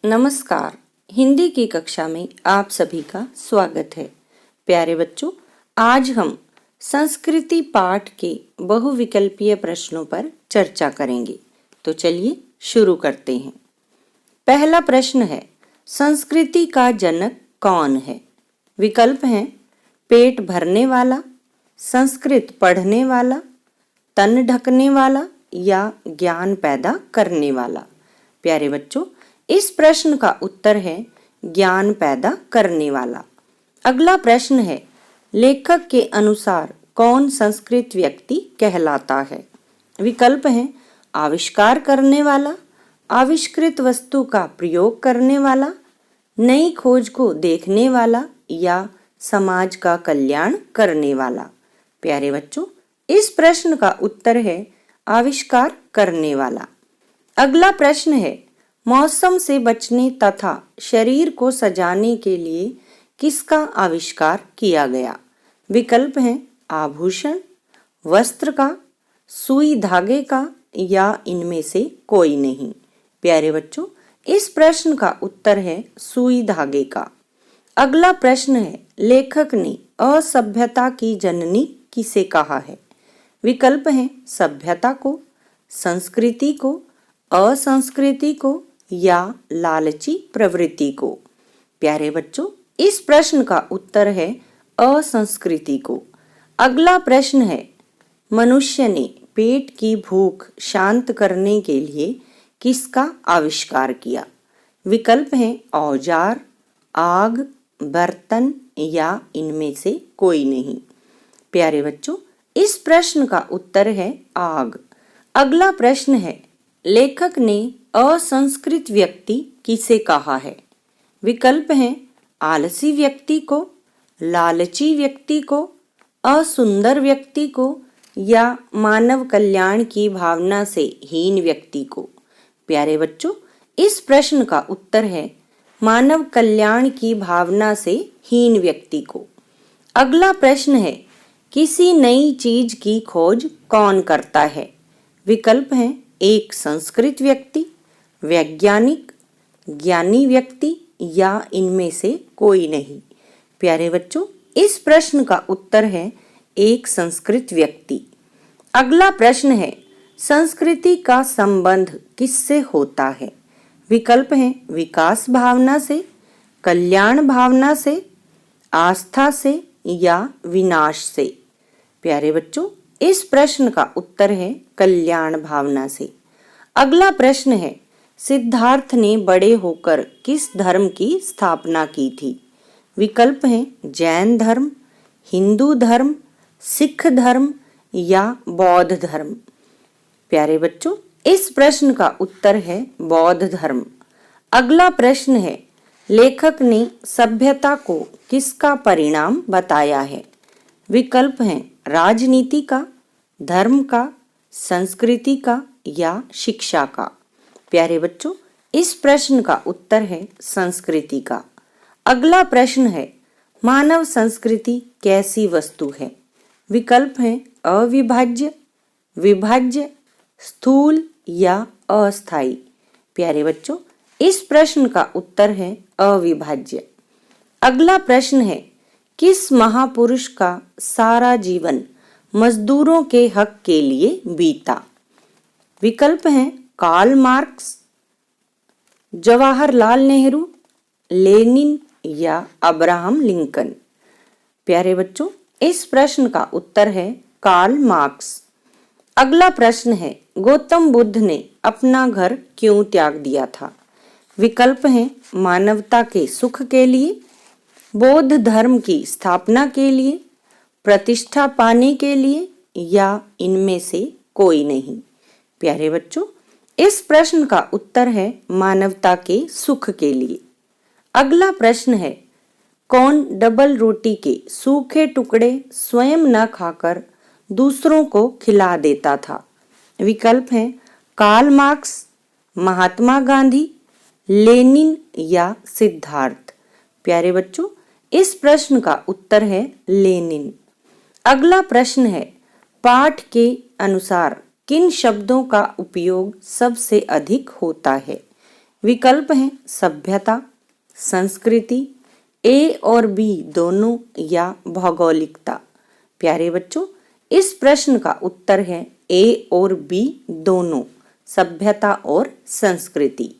नमस्कार। हिंदी की कक्षा में आप सभी का स्वागत है। प्यारे बच्चों, आज हम संस्कृति पाठ के बहुविकल्पीय प्रश्नों पर चर्चा करेंगे। तो चलिए शुरू करते हैं। पहला प्रश्न है, संस्कृति का जनक कौन है? विकल्प हैं पेट भरने वाला, संस्कृत पढ़ने वाला, तन ढकने वाला या ज्ञान पैदा करने वाला। प्यारे बच्चों, इस प्रश्न का उत्तर है ज्ञान पैदा करने वाला। अगला प्रश्न है, लेखक के अनुसार कौन संस्कृत व्यक्ति कहलाता है? विकल्प हैं आविष्कार करने वाला, आविष्कृत वस्तु का प्रयोग करने वाला, नई खोज को देखने वाला या समाज का कल्याण करने वाला। प्यारे बच्चों, इस प्रश्न का उत्तर है आविष्कार करने वाला। अगला प्रश्न है, मौसम से बचने तथा शरीर को सजाने के लिए किसका आविष्कार किया गया? विकल्प हैं आभूषण, वस्त्र का, सुई धागे का या इनमें से कोई नहीं। प्यारे बच्चों, इस प्रश्न का उत्तर है सुई धागे का। अगला प्रश्न है, लेखक ने असभ्यता की जननी किसे कहा है? विकल्प हैं सभ्यता को, संस्कृति को, असंस्कृति को या लालची प्रवृत्ति को। प्यारे बच्चों, इस प्रश्न का उत्तर है असंस्कृति को। अगला प्रश्न है, मनुष्य ने पेट की भूख शांत करने के लिए किसका आविष्कार किया? विकल्प हैं औजार, आग, बर्तन या इनमें से कोई नहीं। प्यारे बच्चों, इस प्रश्न का उत्तर है आग। अगला प्रश्न है, लेखक ने असंस्कृत व्यक्ति किसे कहा है? विकल्प हैं आलसी व्यक्ति को, लालची व्यक्ति को, असुंदर व्यक्ति को या मानव कल्याण की भावना से हीन व्यक्ति को। प्यारे बच्चों, इस प्रश्न का उत्तर है मानव कल्याण की भावना से हीन व्यक्ति को। अगला प्रश्न है, किसी नई चीज की खोज कौन करता है? विकल्प हैं एक संस्कृत व्यक्ति, वैज्ञानिक, ज्ञानी व्यक्ति या इनमें से कोई नहीं। प्यारे बच्चों, इस प्रश्न का उत्तर है एक संस्कृत व्यक्ति। अगला प्रश्न है, संस्कृति का संबंध किससे होता है? विकल्प हैं विकास भावना से, कल्याण भावना से, आस्था से या विनाश से। प्यारे बच्चों, इस प्रश्न का उत्तर है कल्याण भावना से। अगला प्रश्न है, सिद्धार्थ ने बड़े होकर किस धर्म की स्थापना की थी? विकल्प हैं जैन धर्म, हिंदू धर्म, सिख धर्म या बौद्ध धर्म। प्यारे बच्चों, इस प्रश्न का उत्तर है बौद्ध धर्म। अगला प्रश्न है, लेखक ने सभ्यता को किसका परिणाम बताया है? विकल्प हैं राजनीति का, धर्म का, संस्कृति का या शिक्षा का। प्यारे बच्चों, इस प्रश्न का उत्तर है संस्कृति का। अगला प्रश्न है, मानव संस्कृति कैसी वस्तु है? विकल्प हैं अविभाज्य, विभाज्य, स्थूल या अस्थायी। प्यारे बच्चों, इस प्रश्न का उत्तर है अविभाज्य। अगला प्रश्न है, किस महापुरुष का सारा जीवन मजदूरों के हक के लिए बीता? विकल्प हैं Karl Marx, Jawaharlal Nehru, Lenin या अब्राहम लिंकन। प्यारे बच्चों, इस प्रश्न का उत्तर है कार्ल मार्क्स। अगला प्रश्न है, गौतम बुद्ध ने अपना घर क्यों त्याग दिया था? विकल्प हैं मानवता के सुख के लिए, बौद्ध धर्म की स्थापना के लिए, प्रतिष्ठा पाने के लिए या इनमें से कोई नहीं। प्यारे बच्चों, इस प्रश्न का उत्तर है मानवता के सुख के लिए। अगला प्रश्न है, कौन डबल रोटी के सूखे टुकड़े स्वयं न खाकर दूसरों को खिला देता था? विकल्प हैं Karl marks, Mahatma Gandhi, Lenin या सिद्धार्थ। प्यारे बच्चों, इस प्रश्न का उत्तर है लेनिन। अगला प्रश्न है, पाठ के अनुसार किन शब्दों का उपयोग सबसे अधिक होता है? विकल्प हैं सभ्यता, संस्कृति, ए और बी दोनों या भौगोलिकता। प्यारे बच्चों, इस प्रश्न का उत्तर है ए और बी दोनों, सभ्यता और संस्कृति।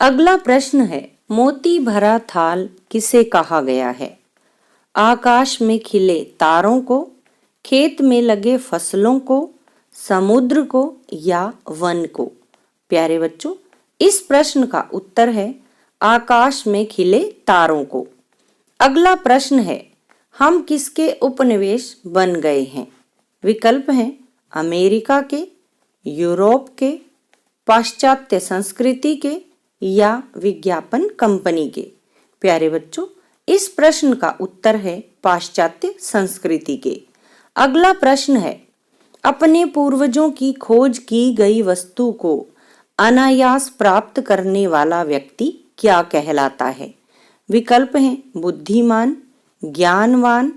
अगला प्रश्न है मोती भरा थाल किसे कहा गया है? आकाश में खिले तारों को, खेत में लगे फसलों को, समुद्र को या वन को? प्यारे बच्चों, इस प्रश्न का उत्तर है आकाश में खिले तारों को। अगला प्रश्न है हम किसके उपनिवेश बन गए हैं? विकल्प हैं अमेरिका के, यूरोप के, पाश्चात्य संस्कृति के या विज्ञापन कंपनी के? प्यारे बच्चों, इस प्रश्न का उत्तर है पाश्चात्य संस्कृति के। अगला प्रश्न है अपने पूर्वजों की खोज की गई वस्तु को अनायास प्राप्त करने वाला व्यक्ति क्या कहलाता है? विकल्प हैं बुद्धिमान, ज्ञानवान,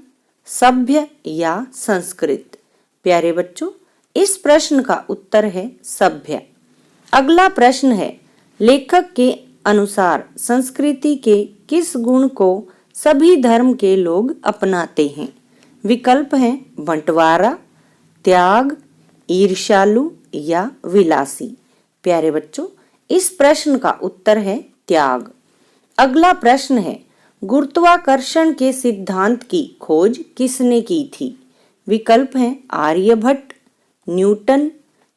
सभ्य या संस्कृत? प्यारे बच्चों, इस प्रश्न का उत्तर है सभ्य। अगला प्रश्न है लेखक के अनुसार संस्कृति के किस गुण को सभी धर्म के लोग अपनाते हैं? विकल्प हैं बंटवारा, त्याग, ईर्ष्यालु या विलासी? प्यारे बच्चों, इस प्रश्न का उत्तर है त्याग। अगला प्रश्न है गुरुत्वाकर्षण के सिद्धांत की खोज किसने की थी? विकल्प हैं आर्यभट्ट, न्यूटन,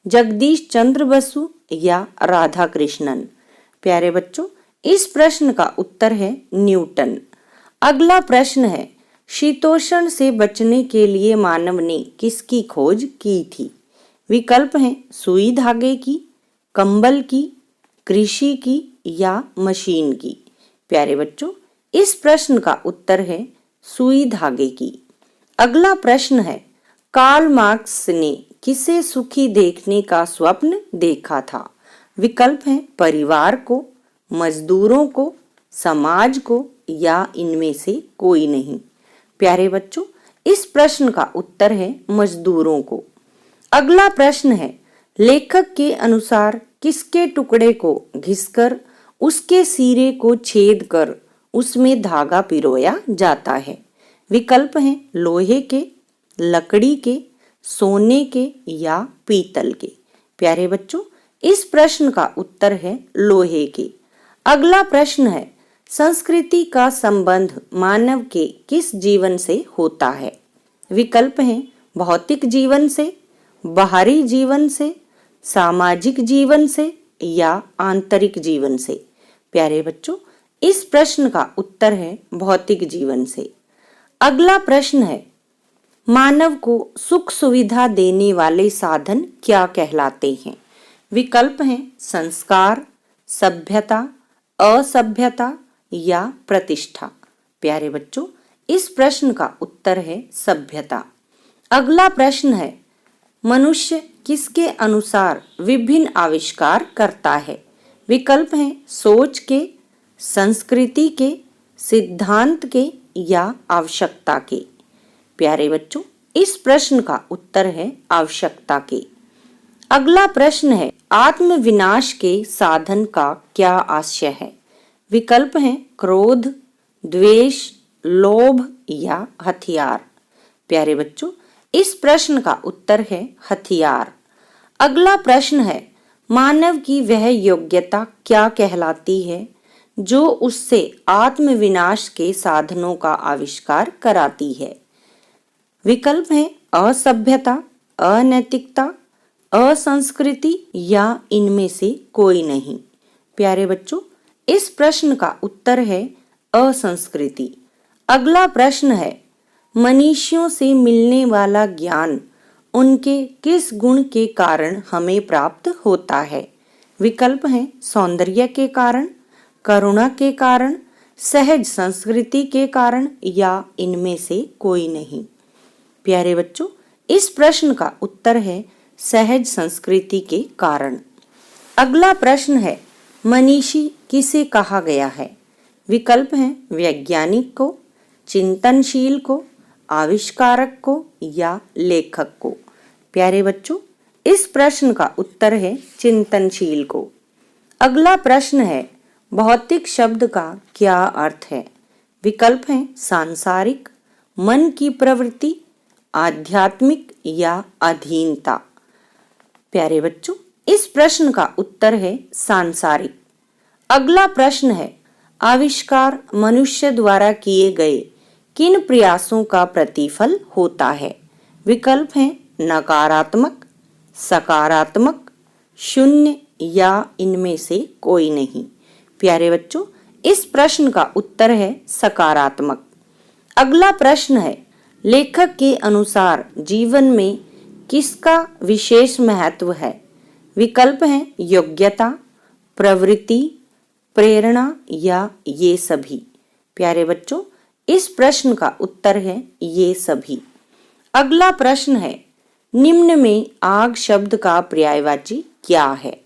जगदीश चंद्र बसु या राधा कृष्णन? प्यारे बच्चों, इस प्रश्न का उत्तर है न्यूटन। अगला प्रश्न है शीतोष्ण से बचने के लिए मानव ने किसकी खोज की थी? विकल्प हैं सुई धागे की, कंबल की, कृषि की या मशीन की? प्यारे बच्चों, इस प्रश्न का उत्तर है सुई धागे की। अगला प्रश्न है कार्ल मार्क्स ने किसे सुखी देखने का स्वप्न देखा था? विकल्प हैं परिवार को, मजदूरों को, समाज को या इनमें से कोई नहीं? प्यारे बच्चों, इस प्रश्न का उत्तर है मजदूरों को। अगला प्रश्न है लेखक के अनुसार किसके टुकड़े को घिसकर उसके सिरे को छेद कर उसमें धागा पिरोया जाता है? विकल्प हैं लोहे के, लकड़ी के, सोने के या पीतल के? प्यारे बच्चों, इस प्रश्न का उत्तर है लोहे के। अगला प्रश्न है संस्कृति का संबंध मानव के किस जीवन से होता है? विकल्प हैं भौतिक जीवन से, बाहरी जीवन से, सामाजिक जीवन से या आंतरिक जीवन से? प्यारे बच्चों, इस प्रश्न का उत्तर है भौतिक जीवन से। अगला प्रश्न है मानव को सुख सुविधा देने वाले साधन क्या कहलाते हैं? विकल्प हैं संस्कार, सभ्यता, असभ्यता या प्रतिष्ठा? प्यारे बच्चों, इस प्रश्न का उत्तर है सभ्यता। अगला प्रश्न है मनुष्य किसके अनुसार विभिन्न आविष्कार करता है? विकल्प हैं सोच के, संस्कृति के, सिद्धांत के या आवश्यकता के? प्यारे बच्चों, इस प्रश्न का उत्तर है आवश्यकता के। अगला प्रश्न है आत्मविनाश के साधन का क्या आशय है? विकल्प हैं क्रोध, द्वेष, लोभ या हथियार? प्यारे बच्चों, इस प्रश्न का उत्तर है हथियार। अगला प्रश्न है मानव की वह योग्यता क्या कहलाती है जो उससे आत्मविनाश के साधनों का आविष्कार कराती है? विकल्प हैं असभ्यता, अनैतिकता, असंस्कृति या इनमें से कोई नहीं? प्यारे बच्चों, इस प्रश्न का उत्तर है असंस्कृति। अगला प्रश्न है मनुष्यों से मिलने वाला ज्ञान उनके किस गुण के कारण हमें प्राप्त होता है? विकल्प हैं सौंदर्य के कारण, करुणा के कारण, सहज संस्कृति के कारण या इनमें से कोई नहीं? प्यारे बच्चों, इस प्रश्न का उत्तर है सहज संस्कृति के कारण। अगला प्रश्न है मनीषी किसे कहा गया है? विकल्प हैं वैज्ञानिक को, चिंतनशील को, आविष्कारक को या लेखक को? प्यारे बच्चों, इस प्रश्न का उत्तर है चिंतनशील को। अगला प्रश्न है, भौतिक शब्द का क्या अर्थ है? विकल्प हैं सांसारिक, मन की प्रवृत्ति, आध्यात्मिक या अधीनता। प्यारे बच्चों, इस प्रश्न का उत्तर है सांसारिक। अगला प्रश्न है, आविष्कार मनुष्य द्वारा किए गए किन प्रयासों का प्रतिफल होता है? विकल्प हैं नकारात्मक, सकारात्मक, शून्य या इनमें से कोई नहीं। प्यारे बच्चों, इस प्रश्न का उत्तर है सकारात्मक। अगला प्रश्न है, लेखक के अनुसार जीवन में किसका विशेष महत्व है? विकल्प हैं योग्यता, प्रवृत्ति, प्रेरणा या ये सभी। प्यारे बच्चों, इस प्रश्न का उत्तर है ये सभी। अगला प्रश्न है, निम्न में आग शब्द का पर्यायवाची क्या है?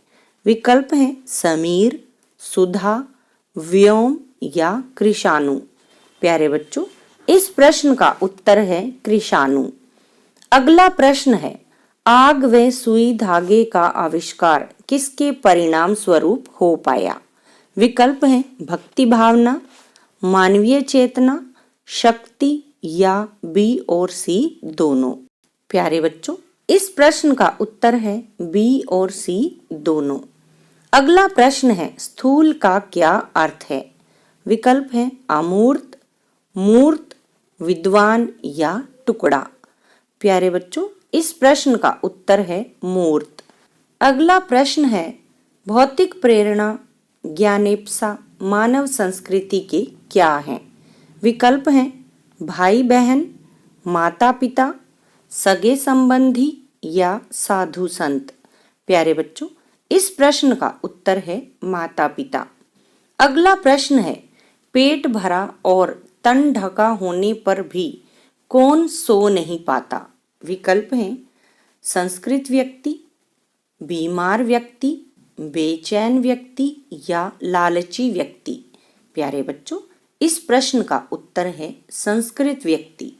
विकल्प हैं समीर, सुधा, व्योम या कृषाणु। प्यारे बच्चों, इस प्रश्न का उत्तर है कृषाणु। अगला प्रश्न है, आग व सुई धागे का आविष्कार किसके परिणाम स्वरूप हो पाया? विकल्प हैं भक्ति भावना, मानवीय चेतना, शक्ति या बी और सी दोनों। प्यारे बच्चों, इस प्रश्न का उत्तर है बी और सी दोनों। अगला प्रश्न है, स्थूल का क्या अर्थ है? विकल्प है अमूर्त, मूर्त, विद्वान या टुकड़ा। प्यारे बच्चों, इस प्रश्न का उत्तर है मूर्त। अगला प्रश्न है, भौतिक प्रेरणा ज्ञानेप्सा मानव संस्कृति के क्या हैं? विकल्प हैं भाई बहन, माता पिता, सगे संबंधी या साधु संत। प्यारे बच्चों, इस प्रश्न का उत्तर है माता पिता। अगला प्रश्न है, पेट भरा और तन ढका होने पर भी कौन सो नहीं पाता? विकल्प हैं संस्कृत व्यक्ति, बीमार व्यक्ति, बेचैन व्यक्ति या लालची व्यक्ति। प्यारे बच्चों, इस प्रश्न का उत्तर है संस्कृत व्यक्ति।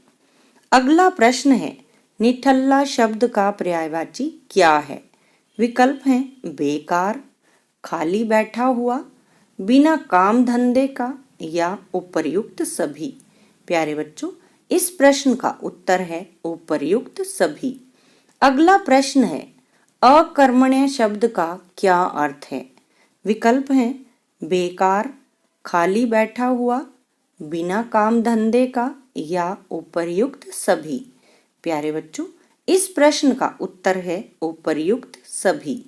अगला प्रश्न है, निठल्ला शब्द का पर्यायवाची क्या है? विकल्प हैं बेकार, खाली बैठा हुआ, बिना काम धंधे का या उपर्युक्त सभी। प्यारे बच्चों, इस प्रश्न का उत्तर है उपर्युक्त सभी। अगला प्रश्न है, अकर्मण्य शब्द का क्या अर्थ है? विकल्प हैं बेकार, खाली बैठा हुआ, बिना काम धंधे का या उपर्युक्त सभी। प्यारे बच्चों, इस प्रश्न का उत्तर है उपर्युक्त सभी।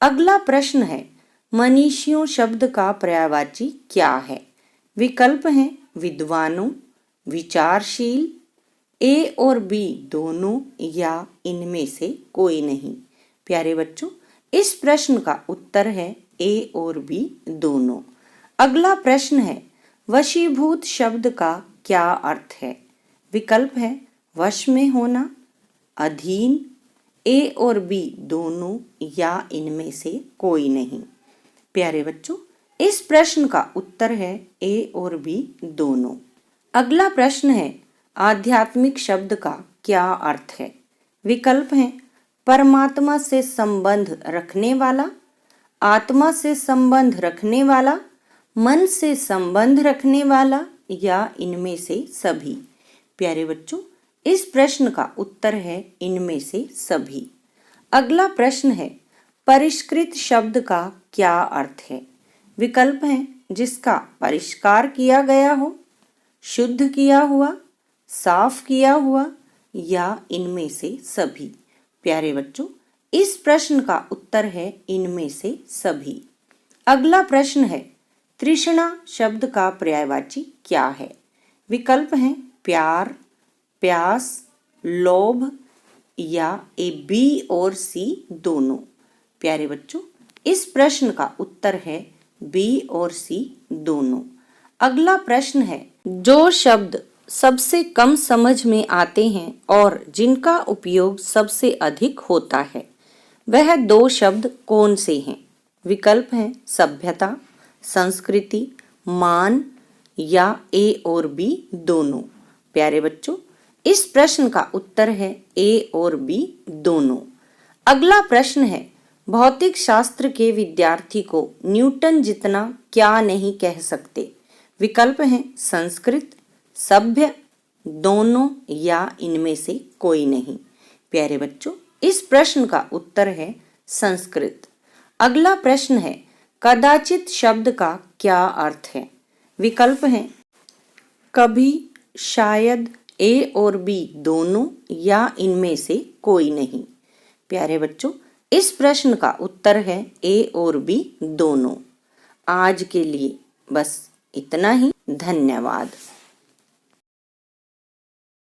अगला प्रश्न है, मनीषियों शब्द का पर्यायवाची क्या है? विकल्प हैं विद्वानों, विचारशील, ए और बी दोनों या इनमें से कोई नहीं। प्यारे बच्चों, इस प्रश्न का उत्तर है ए और बी दोनों। अगला प्रश्न है, वशीभूत शब्द का क्या अर्थ है? विकल्प है वश में होना, अधीन, ए और बी दोनों या इनमें से कोई नहीं। प्यारे बच्चों, इस प्रश्न का उत्तर है ए और बी दोनों। अगला प्रश्न है, आध्यात्मिक शब्द का क्या अर्थ है? विकल्प हैं परमात्मा से संबंध रखने वाला, आत्मा से संबंध रखने वाला, मन से संबंध रखने वाला या इनमें से सभी। प्यारे बच्चों, इस प्रश्न का उत्तर है इनमें से सभी। अगला प्रश्न है, परिष्कृत शब्द का क्या अर्थ है? विकल्प हैं जिसका परिष्कार किया गया हो, शुद्ध किया हुआ, साफ किया हुआ या इनमें से सभी। प्यारे बच्चों, इस प्रश्न का उत्तर है इनमें से सभी। अगला प्रश्न है, तृष्णा शब्द का पर्यायवाची क्या है? विकल्प हैं प्यार, प्यास, लोभ या ए बी और सी दोनों। प्यारे बच्चों, इस प्रश्न का उत्तर है बी और सी दोनों। अगला प्रश्न है, जो शब्द सबसे कम समझ में आते हैं और जिनका उपयोग सबसे अधिक होता है, वह दो शब्द कौन से हैं? विकल्प हैं सभ्यता, संस्कृति, मान या ए और बी दोनों। प्यारे बच्चों, इस प्रश्न का उत्तर है ए और बी दोनों। अगला प्रश्न है, भौतिक शास्त्र के विद्यार्थी को न्यूटन जितना क्या नहीं कह सकते? विकल्प हैं संस्कृत, सभ्य, दोनों या इनमें से कोई नहीं। प्यारे बच्चों, इस प्रश्न का उत्तर है संस्कृत। अगला प्रश्न है कदाचित शब्द का क्या अर्थ है? विकल्प हैं कभी, शायद, ए और बी दोनों या इनमें से कोई नहीं। प्यारे बच्चों, इस प्रश्न का उत्तर है ए और बी दोनों। आज के लिए बस इतना ही। धन्यवाद।